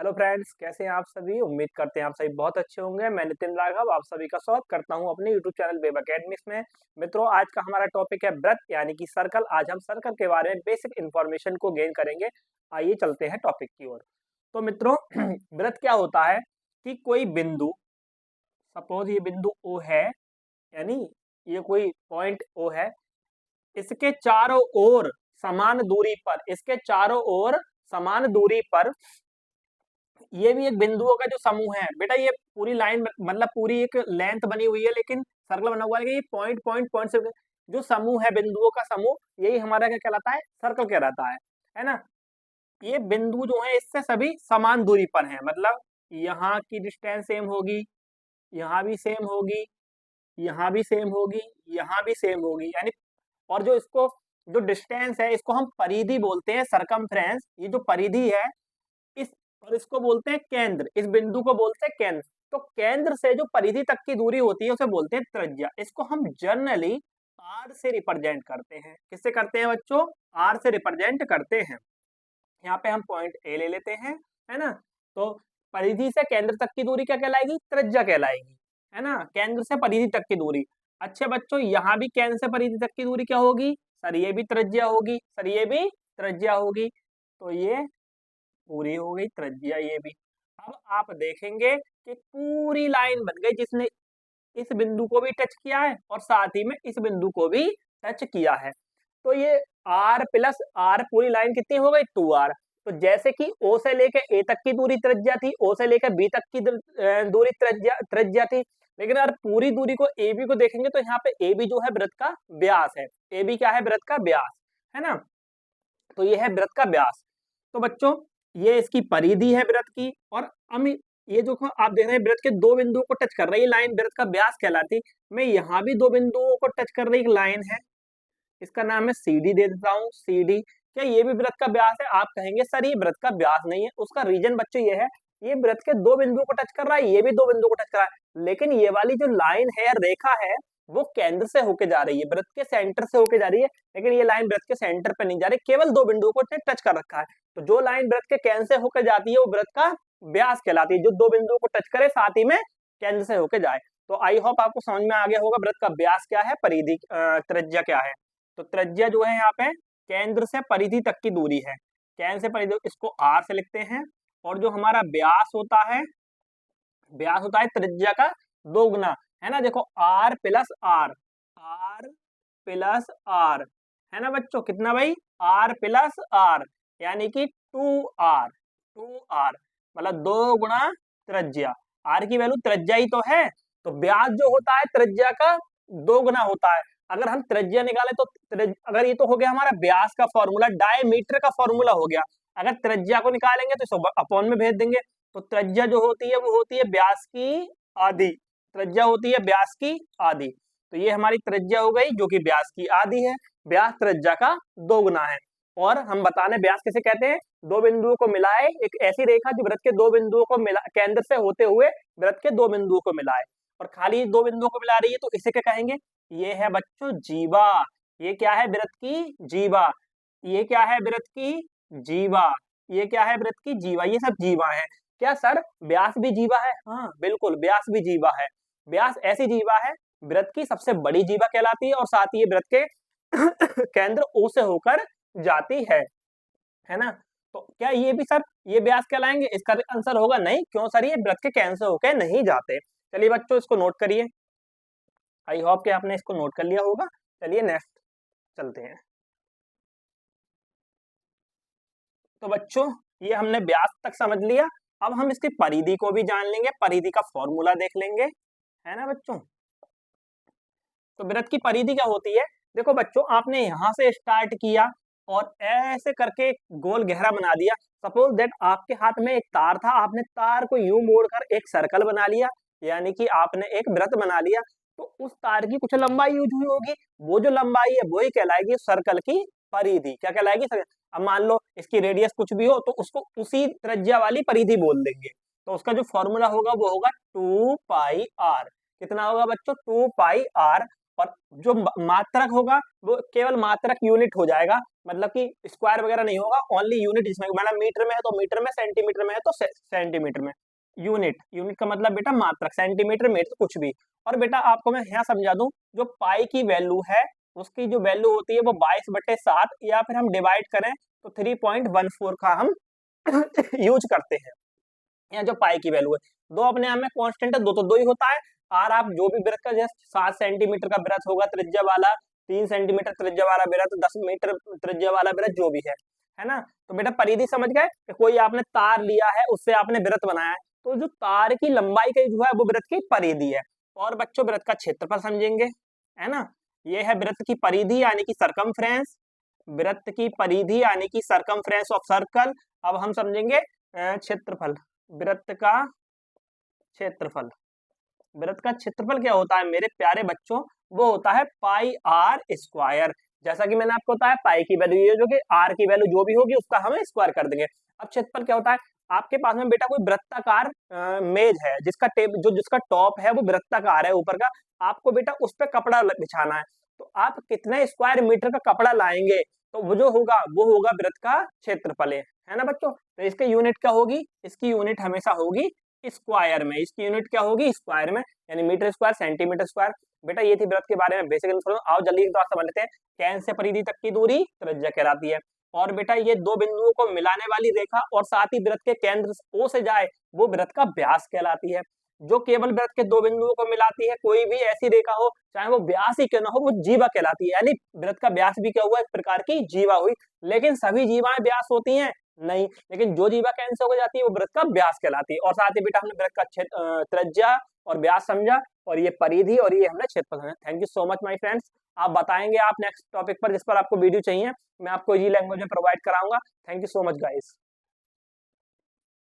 Hello friends, कैसे हैं आप सभी। उम्मीद करते हैं आप सभी बहुत अच्छे होंगे। मैं नितिन राघव आप सभी का स्वागत करता हूं अपने यूट्यूब चैनल वेब अकेडमिक्स में। मित्रों, आज का हमारा टॉपिक है व्रत यानी कि सर्कल। आज हम सर्कल के बारे में बेसिक इन्फॉर्मेशन को गेन करेंगे। आइए चलते हैं टॉपिक की ओर। तो मित्रों व्रत क्या होता है कि कोई बिंदु, सपोज ये बिंदु ओ है, यानी ये कोई पॉइंट ओ है, इसके चारों ओर समान दूरी पर, इसके चारों ओर समान दूरी पर ये भी एक बिंदुओं का जो समूह है। बेटा ये पूरी लाइन मतलब पूरी एक लेंथ बनी हुई है, लेकिन सर्कल बना हुआ है। ये पॉइंट पॉइंट पॉइंट से जो समूह है, बिंदुओं का समूह, यही हमारा क्या कहलाता है, सर्कल कहलाता है ना। ये बिंदु जो है इससे सभी समान दूरी पर हैं, मतलब यहाँ की डिस्टेंस सेम होगी, यहाँ भी सेम होगी, यहाँ भी सेम होगी, यहाँ भी सेम होगी, यानी और जो इसको जो डिस्टेंस है इसको हम परिधि बोलते हैं, सरकमफ्रेंस। ये जो परिधि है इस और इसको बोलते हैं केंद्र, इस बिंदु को बोलते हैं केंद्र। तो केंद्र से जो परिधि तक की दूरी होती है उसे बोलते हैं त्रिज्या। इसको हम जनरली आर से रिप्रेजेंट करते हैं। किससे करते हैं बच्चों? आर से रिप्रेजेंट करते हैं। यहाँ पे हम पॉइंट ए ले लेते हैं, है ना। तो परिधि से केंद्र तक की दूरी क्या कहलाएगी? त्रिज्या कहलाएगी, है ना। केंद्र से परिधि तक की दूरी। अच्छे बच्चों, यहाँ भी केंद्र से परिधि तक की दूरी क्या होगी? सर ये भी त्रिज्या होगी, सर ये भी त्रिज्या होगी। तो ये पूरी हो गई त्रिज्या, ये भी। अब आप देखेंगे कि पूरी लाइन बन गई जिसने इस बिंदु को भी टच किया है और साथ ही में इस बिंदु को भी टच किया है। तो ये r प्लस r पूरी लाइन कितनी हो गई? 2r। तो जैसे कि o से लेके a तक की दूरी त्रिज्या थी, o से लेकर b तक की दूरी त्रिज्या थी, लेकिन अगर पूरी दूरी को ab को देखेंगे तो यहाँ पे ab जो है वृत्त का व्यास है। ab क्या है? वृत्त का व्यास, है ना। तो ये है वृत्त का व्यास। तो बच्चों ये इसकी परिधि है वृत्त की। और हम ये जो आप देख रहे हैं वृत्त के दो बिंदुओं को टच कर रही है लाइन, वृत्त का व्यास कहलाती। मैं यहाँ भी दो बिंदुओं को टच कर रही एक लाइन है, इसका नाम है CD दे देता हूँ, CD। क्या ये भी वृत्त का व्यास है? आप कहेंगे सर ये वृत्त का व्यास नहीं है। उसका रीजन बच्चों ये है, ये वृत्त के दो बिंदुओं को टच कर रहा है, ये भी दो बिंदुओं को टच कर रहा है, लेकिन ये वाली जो लाइन है, रेखा है, वो केंद्र से होके जा रही है, वृत्त के सेंटर से होके जा रही है। लेकिन ये लाइन वृत्त के सेंटर पे नहीं जा रही, केवल दो बिंदुओं को टच कर रखा है। तो जो लाइन वृत्त के केंद्र से होकर जाती है वो वृत्त का व्यास कहलाती है, जो दो बिंदुओं को टच करे साथ ही में केंद्र से होके जाए। तो आई होप आपको समझ में आ गया होगा वृत्त का व्यास क्या है, परिधि त्रिज्या क्या है। तो त्रिज्या जो है यहाँ पे केंद्र से परिधि तक की दूरी है। केंद्र से परिधि, इसको r से लिखते हैं। और जो हमारा व्यास होता है, व्यास होता है त्रिज्या का दोगुना, है ना। देखो r plus r, r plus r, है ना बच्चों। कितना भाई? r प्लस r, यानी कि 2r, 2r मतलब 2 गुणा त्रिज्या। r की वैल्यू त्रिज्या ही तो है, तो व्यास जो होता है त्रिज्या का 2 गुना होता है। अगर हम त्रिज्या निकाले तो अगर ये तो हो गया हमारा व्यास का फॉर्मूला, डायमीटर का फॉर्मूला हो गया। अगर त्रिज्या को निकालेंगे तो इसको अपॉन में भेज देंगे। तो त्रिज्या जो होती है वो होती है व्यास की आधी, त्रिज्या होती है व्यास की आधी। तो ये हमारी त्रिज्या हो गई जो कि व्यास की आधी है। व्यास त्रिज्या का 2 गुना है। और हम बताने व्यास किसे कहते हैं? दो बिंदुओं को मिलाए, एक ऐसी रेखा जो वृत्त के दो बिंदुओं को मिला, केंद्र से होते हुए वृत्त के दो बिंदुओं को मिलाए, और खाली दो बिंदुओं को मिला रही है, तो इसे क्या कहेंगे? ये है बच्चों जीवा। ये क्या है? वृत्त की जीवा। ये क्या है? वृत्त की जीवा। ये क्या है? वृत्त की जीवा। ये सब जीवा है। क्या सर व्यास भी जीवा है? हाँ बिल्कुल, व्यास भी जीवा है। व्यास ऐसी जीवा है, वृत्त की सबसे बड़ी जीवा कहलाती है, और साथ ही ये वृत्त के केंद्र O से होकर जाती है ना। तो क्या ये भी सर ये व्यास कहलाएंगे? इसका आंसर होगा नहीं। क्यों सर? ये वृत्त के केंद्र से होकर नहीं जाते। चलिए बच्चों इसको नोट करिए। आई होप कि आपने इसको नोट कर लिया होगा। चलिए नेक्स्ट चलते हैं। तो बच्चों ये हमने व्यास तक समझ लिया। अब हम इसकी परिधि को भी जान लेंगे, परिधि का फॉर्मूला देख लेंगे, है ना बच्चों। तो वृत्त की परिधि क्या होती है? देखो बच्चों, आपने यहाँ से स्टार्ट किया और ऐसे करके गोल गहरा बना दिया। सपोज दैट आपके हाथ में एक तार था, आपने तार को यूं मोड़कर एक सर्कल बना लिया, यानी कि आपने एक वृत्त बना लिया। तो उस तार की कुछ लंबाई यूज हुई होगी, वो जो लंबाई है वही कहलाएगी सर्कल की परिधि। क्या कहलाएगी? अब मान लो इसकी रेडियस कुछ भी हो तो उसको उसी त्रिज्या वाली परिधि बोल देंगे। तो उसका जो फॉर्मूला होगा वो होगा 2 पाई r। कितना होगा बच्चों? 2 पाई r। और जो मात्रक होगा वो केवल मात्रक यूनिट हो जाएगा, मतलब कि स्क्वायर वगैरह नहीं होगा, ओनली यूनिट। जिसमें मतलब मीटर में है तो मीटर में, सेंटीमीटर में है तो सेंटीमीटर में। यूनिट, यूनिट का मतलब बेटा मात्रक, सेंटीमीटर मीटर कुछ भी। और बेटा आपको मैं यहाँ समझा दूं, जो पाई की वैल्यू है उसकी जो वैल्यू होती है वो 22/7, या फिर हम डिवाइड करें तो 3.14 का हम यूज करते हैं। यहाँ जो पाई की वैल्यू है, दो अपने आप में कांस्टेंट है, दो तो दो ही होता है। और आप जो भी वृत्त का जैसे 7 सेंटीमीटर का वृत्त होगा त्रिज्या वाला, 3 सेंटीमीटर त्रिज्या वाला वृत्त, 10 मीटर त्रिज्या वाला वृत्त जो भी है ना। तो बेटा परिधि समझ गए कि कोई आपने तार लिया है उससे आपने वृत्त बनाया है, तो जो तार की लंबाई का जो है वो वृत्त की परिधि है। और बच्चों वृत्त का क्षेत्रफल समझेंगे, है ना। ये है वृत्त की परिधि यानी कि सरकमफ्रेंस, वृत्त की परिधि यानी कि सरकमफ्रेंस ऑफ सर्कल। अब हम समझेंगे क्षेत्रफल, वृत्त का क्षेत्रफल। वृत्त का क्षेत्रफल क्या होता है मेरे प्यारे बच्चों, वो होता है पाई आर स्क्वायर। जैसा कि मैंने आपको बताया पाई की वैल्यू ये जो कि आर की वैल्यू जो भी होगी उसका हम स्क्वायर कर देंगे। अब क्षेत्रफल क्या होता है, आपके पास में बेटा कोई वृत्ताकार मेज है जिसका जिसका टॉप है वो वृत्ताकार है ऊपर का, आपको बेटा उस पर कपड़ा बिछाना है, तो आप कितने स्क्वायर मीटर का कपड़ा लाएंगे, तो वो जो होगा वो होगा वृत्त का क्षेत्रफल, है ना बच्चों। तो इसकी यूनिट क्या होगी, इसकी यूनिट हमेशा होगी स्क्वायर में, इसकी यूनिट क्या होगी स्क्वायर में, यानी मीटर स्क्वायर, सेंटीमीटर स्क्वायर। बेटा ये थी वृत्त के बारे में बेसिक इन्फॉर्मेशन। आओ जल्दी एक समझ लेते हैं, केंद्र से परिधि तक की दूरी त्रिज्या कहलाती है। और बेटा ये दो बिंदुओं को मिलाने वाली रेखा और साथ ही वृत्त के केंद्र ओ से जाए वो वृत्त का व्यास कहलाती है। जो केवल वृत्त के दो बिंदुओं को मिलाती है, कोई भी ऐसी रेखा हो चाहे वो व्यास ही क्यों ना हो, वो जीवा कहलाती है। यानी वृत्त का व्यास भी क्या हुआ, एक प्रकार की जीवा हुई। लेकिन सभी जीवाएं व्यास होती हैं नहीं, लेकिन जो जीवा कैंसर हो जाती है वो वृत्त का व्यास कहलाती है। और साथ ही बेटा हमने वृत्त का त्रिज्या और व्यास समझा, और ये परिधि और ये हमने क्षेत्रफल समझा। Thank you so much my friends. आप बताएंगे आप नेक्स्ट टॉपिक पर जिस पर आपको वीडियो चाहिए, मैं आपको इजी लैंग्वेज में प्रोवाइड कराऊंगा। Thank you so much guys.